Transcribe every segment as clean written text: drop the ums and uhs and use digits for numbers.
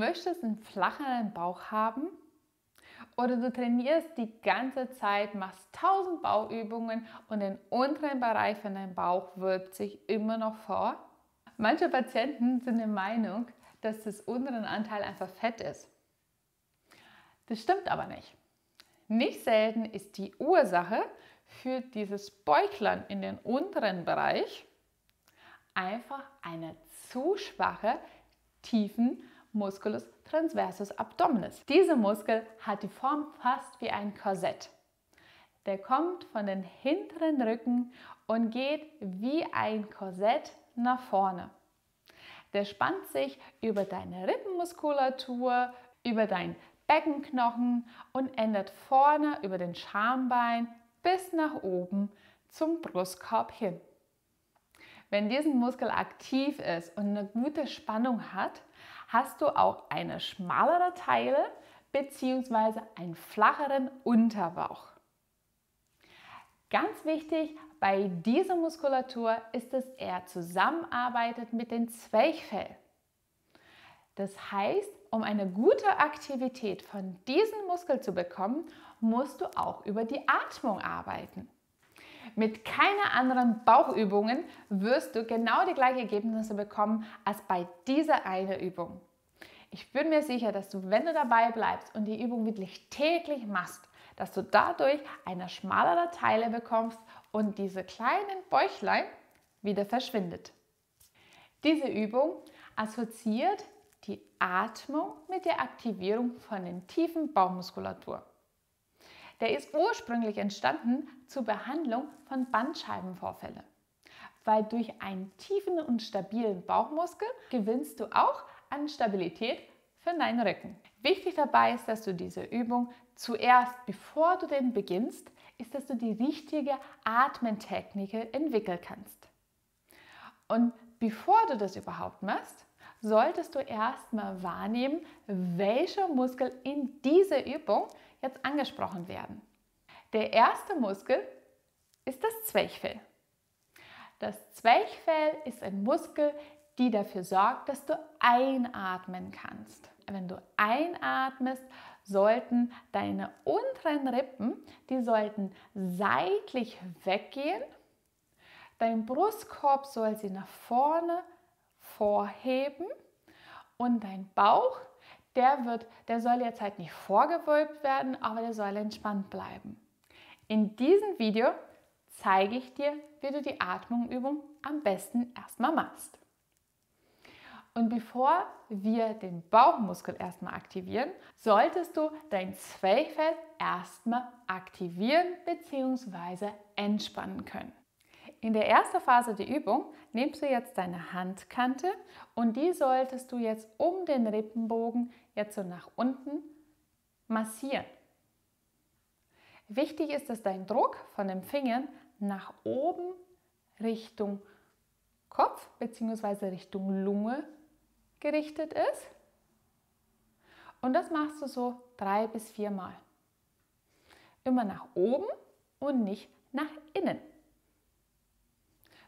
möchtest einen flacheren Bauch haben oder du trainierst die ganze Zeit, machst 1000 Bauchübungen und der unteren Bereich von deinem Bauch wölbt sich immer noch vor. Manche Patienten sind der Meinung, dass das untere Anteil einfach Fett ist. Das stimmt aber nicht. Nicht selten ist die Ursache für dieses Bäuchlein in den unteren Bereich einfach eine zu schwache tiefen Musculus transversus abdominis. Dieser Muskel hat die Form fast wie ein Korsett. Der kommt von den hinteren Rücken und geht wie ein Korsett nach vorne. Der spannt sich über deine Rippenmuskulatur, über deinen Beckenknochen und endet vorne über den Schambein bis nach oben zum Brustkorb hin. Wenn dieser Muskel aktiv ist und eine gute Spannung hat, hast du auch eine schmalere Taille bzw. einen flacheren Unterbauch. Ganz wichtig bei dieser Muskulatur ist, dass er zusammenarbeitet mit dem Zwerchfell. Das heißt, um eine gute Aktivität von diesem Muskel zu bekommen, musst du auch über die Atmung arbeiten. Mit keiner anderen Bauchübungen wirst du genau die gleichen Ergebnisse bekommen als bei dieser einen Übung. Ich bin mir sicher, dass du, wenn du dabei bleibst und die Übung wirklich täglich machst, dass du dadurch eine schmalere Taille bekommst und diese kleinen Bäuchlein wieder verschwindet. Diese Übung assoziiert die Atmung mit der Aktivierung von der tiefen Bauchmuskulatur. Der ist ursprünglich entstanden zur Behandlung von Bandscheibenvorfällen, weil durch einen tiefen und stabilen Bauchmuskel gewinnst du auch an Stabilität für deinen Rücken. Wichtig dabei ist, dass du diese Übung zuerst, bevor du den beginnst, ist, dass du die richtige Atmentechnik entwickeln kannst. Und bevor du das überhaupt machst, solltest du erstmal wahrnehmen, welche Muskel in dieser Übung jetzt angesprochen werden. Der erste Muskel ist das Zwerchfell. Das Zwerchfell ist ein Muskel, die dafür sorgt, dass du einatmen kannst. Wenn du einatmest, sollten deine unteren Rippen, die sollten seitlich weggehen. Dein Brustkorb soll sie nach vorne vorheben und dein Bauch, der soll jetzt halt nicht vorgewölbt werden, aber der soll entspannt bleiben. In diesem Video zeige ich dir, wie du die Atmungsübung am besten erstmal machst. Und bevor wir den Bauchmuskel erstmal aktivieren, solltest du dein Zwerchfell erstmal aktivieren bzw. entspannen können. In der ersten Phase der Übung nimmst du jetzt deine Handkante und die solltest du jetzt um den Rippenbogen jetzt so nach unten massieren. Wichtig ist, dass dein Druck von den Fingern nach oben Richtung Kopf bzw. Richtung Lunge gerichtet ist. Und das machst du so 3 bis 4 Mal. Immer nach oben und nicht nach innen.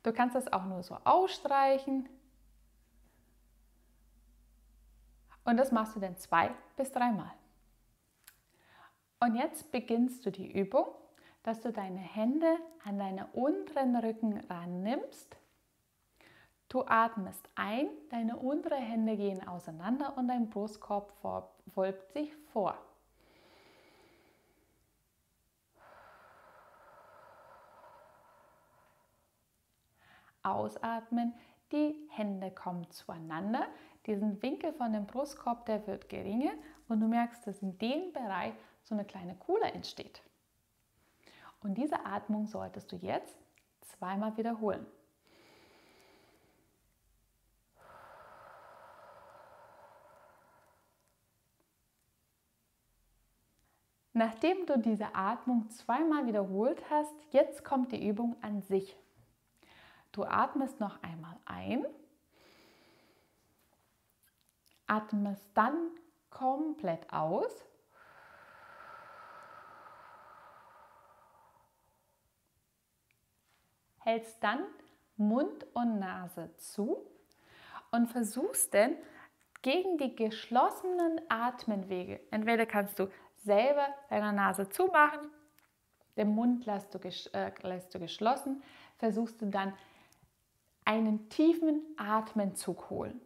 Du kannst das auch nur so ausstreichen. Und das machst du dann 2 bis 3 Mal. Und jetzt beginnst du die Übung, dass du deine Hände an deine unteren Rücken rannimmst. Du atmest ein, deine unteren Hände gehen auseinander und dein Brustkorb wölbt sich vor. Ausatmen, die Hände kommen zueinander, diesen Winkel von dem Brustkorb, der wird geringer und du merkst, dass in dem Bereich so eine kleine Kuhle entsteht. Und diese Atmung solltest du jetzt 2-mal wiederholen. Nachdem du diese Atmung 2-mal wiederholt hast, jetzt kommt die Übung an sich. Du atmest noch einmal ein, atmest dann komplett aus hältst dann Mund und Nase zu und versuchst dann gegen die geschlossenen Atemwege. Entweder kannst du selber deine Nase zumachen, den Mund lässt du geschlossen, versuchst du dann einen tiefen Atemzug holen.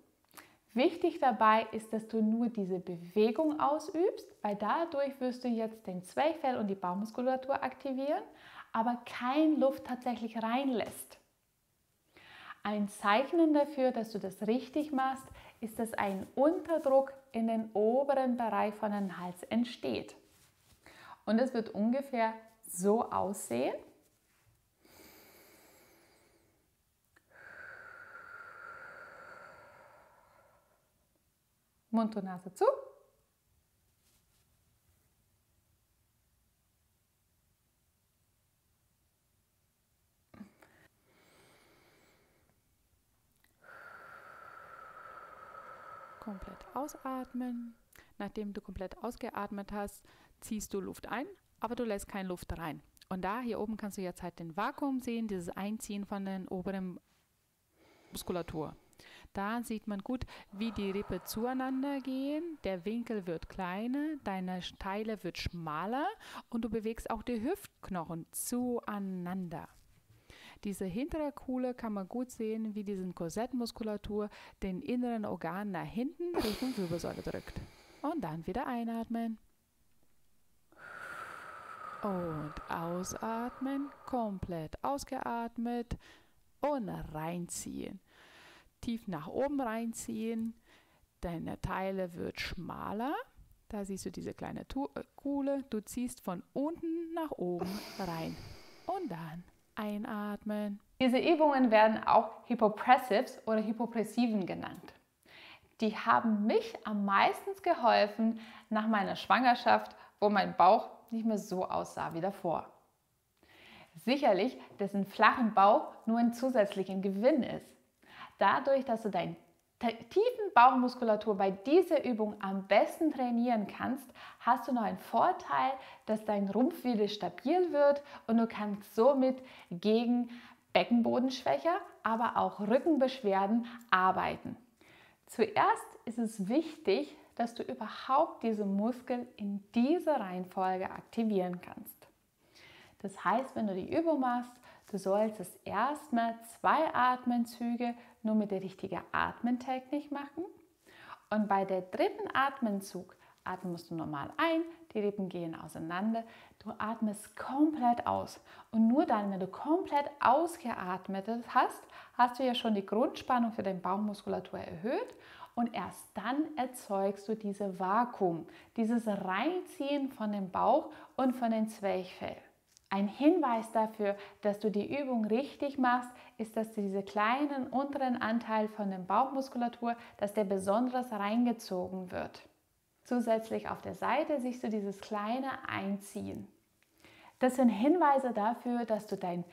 Wichtig dabei ist, dass du nur diese Bewegung ausübst, weil dadurch wirst du jetzt den Zwerchfell und die Bauchmuskulatur aktivieren, aber keine Luft tatsächlich reinlässt. Ein Zeichen dafür, dass du das richtig machst, ist, dass ein Unterdruck in den oberen Bereich von den Hals entsteht. Und es wird ungefähr so aussehen. Mund und Nase zu. Komplett ausatmen. Nachdem du komplett ausgeatmet hast, ziehst du Luft ein, aber du lässt keine Luft rein. Und da hier oben kannst du jetzt halt den Vakuum sehen, dieses Einziehen von der oberen Muskulatur. Da sieht man gut, wie die Rippe zueinander gehen, der Winkel wird kleiner, deine Teile wird schmaler und du bewegst auch die Hüftknochen zueinander. Diese hintere Kuhle kann man gut sehen, wie diese Korsettmuskulatur den inneren Organ nach hinten Richtung Wirbelsäule drückt. Und dann wieder einatmen. Und ausatmen, komplett ausgeatmet und reinziehen. Tief nach oben reinziehen, deine Teile wird schmaler. Da siehst du diese kleine Kuhle. Du ziehst von unten nach oben rein und dann einatmen. Diese Übungen werden auch Hypopressives oder Hypopressiven genannt. Die haben mich am meisten geholfen nach meiner Schwangerschaft, wo mein Bauch nicht mehr so aussah wie davor. Sicherlich, dass ein flachen Bauch nur ein zusätzlicher Gewinn ist. Dadurch, dass du deine tiefen Bauchmuskulatur bei dieser Übung am besten trainieren kannst, hast du noch einen Vorteil, dass dein Rumpf wieder stabil wird und du kannst somit gegen Beckenbodenschwäche, aber auch Rückenbeschwerden arbeiten. Zuerst ist es wichtig, dass du überhaupt diese Muskeln in dieser Reihenfolge aktivieren kannst. Das heißt, wenn du die Übung machst, du solltest erstmal 2 Atemzüge nur mit der richtigen Atmentechnik machen. Und bei der dritten Atemzug atmest du normal ein, die Rippen gehen auseinander, du atmest komplett aus. Und nur dann, wenn du komplett ausgeatmet hast, hast du ja schon die Grundspannung für deine Bauchmuskulatur erhöht und erst dann erzeugst du dieses Vakuum, dieses Reinziehen von dem Bauch und von den Zwerchfell. Ein Hinweis dafür, dass du die Übung richtig machst, ist, dass du diese kleinen unteren Anteil von der Bauchmuskulatur, dass der besonders reingezogen wird. Zusätzlich auf der Seite siehst du dieses kleine Einziehen. Das sind Hinweise dafür, dass du dein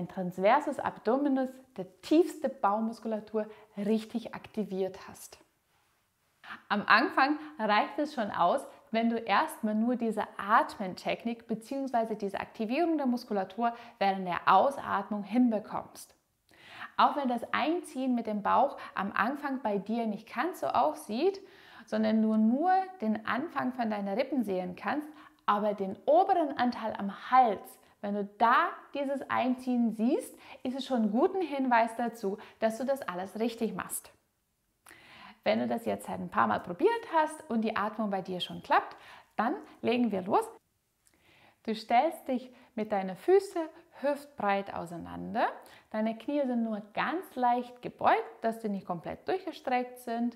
Transversus Abdominis, der tiefste Bauchmuskulatur, richtig aktiviert hast. Am Anfang reicht es schon aus, wenn du erstmal nur diese Atmentechnik bzw. diese Aktivierung der Muskulatur während der Ausatmung hinbekommst. Auch wenn das Einziehen mit dem Bauch am Anfang bei dir nicht ganz so aussieht, sondern du nur den Anfang von deinen Rippen sehen kannst, aber den oberen Anteil am Hals, wenn du da dieses Einziehen siehst, ist es schon ein guter Hinweis dazu, dass du das alles richtig machst. Wenn du das jetzt ein paar Mal probiert hast und die Atmung bei dir schon klappt, dann legen wir los. Du stellst dich mit deinen Füßen hüftbreit auseinander. Deine Knie sind nur ganz leicht gebeugt, dass sie nicht komplett durchgestreckt sind.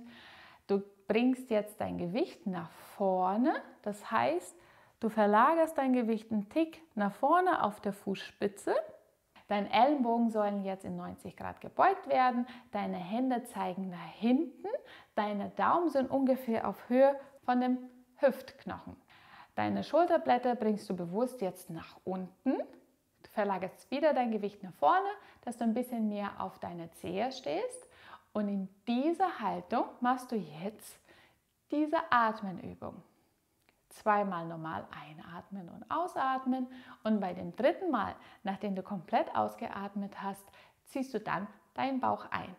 Du bringst jetzt dein Gewicht nach vorne. Das heißt, du verlagerst dein Gewicht einen Tick nach vorne auf der Fußspitze. Deine Ellenbogen sollen jetzt in 90 Grad gebeugt werden, deine Hände zeigen nach hinten, deine Daumen sind ungefähr auf Höhe von dem Hüftknochen. Deine Schulterblätter bringst du bewusst jetzt nach unten. Du verlagerst wieder dein Gewicht nach vorne, dass du ein bisschen mehr auf deine Zehe stehst. Und in dieser Haltung machst du jetzt diese Atmenübung. 2-mal normal einatmen und ausatmen und bei dem 3. Mal, nachdem du komplett ausgeatmet hast, ziehst du dann deinen Bauch ein.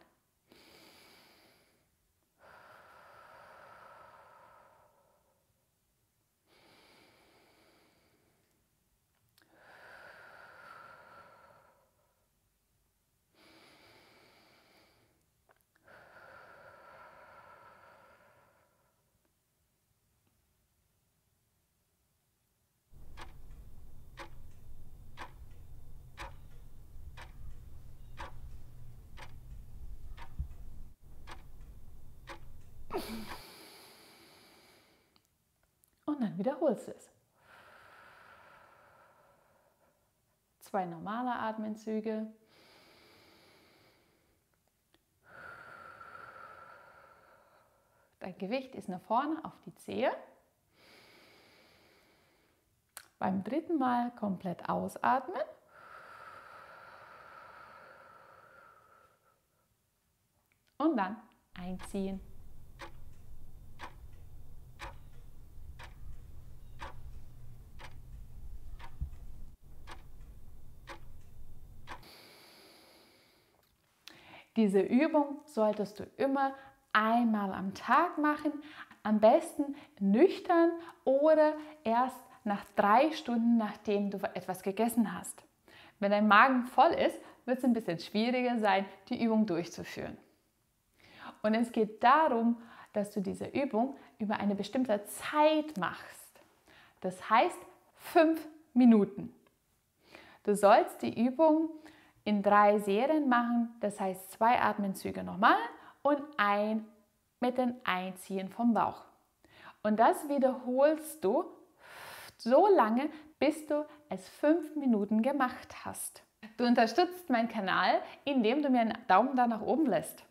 wiederholst du es. 2 normale Atemzüge. Dein Gewicht ist nach vorne auf die Zehe. Beim dritten Mal komplett ausatmen. Und dann einziehen. Diese Übung solltest du immer einmal am Tag machen, am besten nüchtern oder erst nach 3 Stunden, nachdem du etwas gegessen hast. Wenn dein Magen voll ist, wird es ein bisschen schwieriger sein, die Übung durchzuführen. Und es geht darum, dass du diese Übung über eine bestimmte Zeit machst. Das heißt 5 Minuten. Du sollst die Übung in 3 Serien machen, das heißt 2 Atemzüge normal und ein mit dem Einziehen vom Bauch. Und das wiederholst du so lange, bis du es 5 Minuten gemacht hast. Du unterstützt meinen Kanal, indem du mir einen Daumen da nach oben lässt.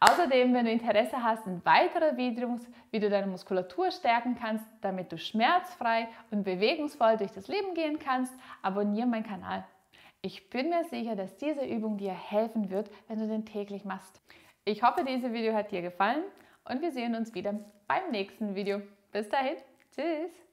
Außerdem, wenn du Interesse hast in weitere Videos, wie du deine Muskulatur stärken kannst, damit du schmerzfrei und bewegungsvoll durch das Leben gehen kannst, abonniere meinen Kanal. Ich bin mir sicher, dass diese Übung dir helfen wird, wenn du den täglich machst. Ich hoffe, dieses Video hat dir gefallen und wir sehen uns wieder beim nächsten Video. Bis dahin, tschüss!